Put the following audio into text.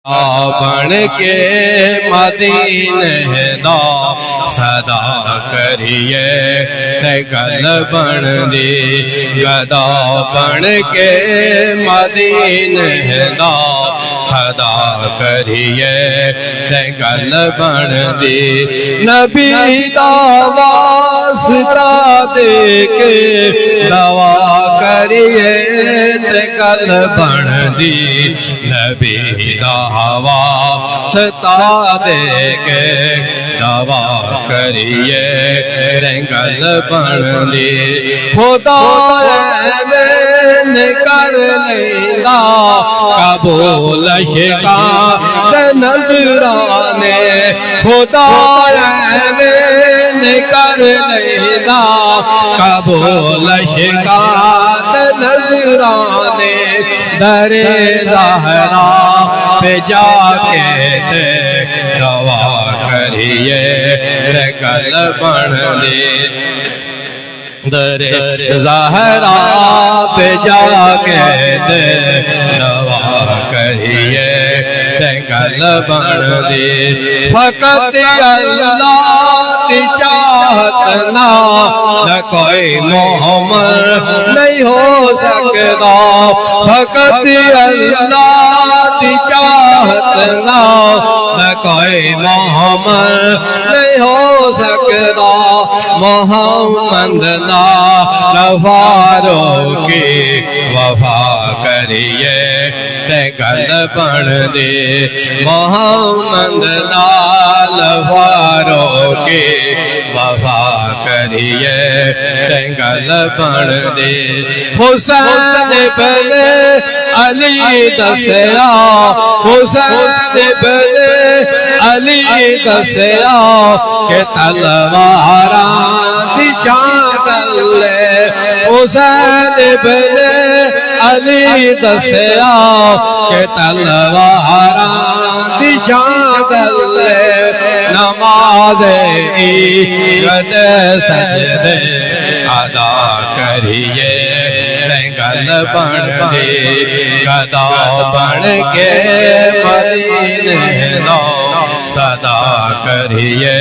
بن کے مدینے دا صدا کریے تے گل بن دی گدا بن کے مدینے دا صدا کریے تے گل بن دی نبی دا واسطہ دے کے دعا کریے تے گل بن دی نبی دا واسطہ دے کے دعا کریے گل بن دی خدا ایویں کر لینا قبول شکا نظرانے خدا ایویں کر لینا قبول شکا نظرانے در زہرا پہ جا کے دعا کریے گل بن دی در زہرا پہ جا کے دعا کریے گل بن دی فقط اللہ کی چاہت نہ کوئی محمد نہیں ہو سکتا فقط اللہ کی چاہت نہ کوئی محمد نہیں ہو سکتا محمد فاروق کی وفا کریے گل بن دی محمد فاروق کی وفا کریے گل بن دی حسین بن علی دسیا حسین بن علی دسیا کہ تلواراں دی چاندل حسین بن علی دسیا کہ تلواراں دی چاندل نماز عید سجدے ادا کریے گل بن دی گدا بن کے مدینے دا صدا کریے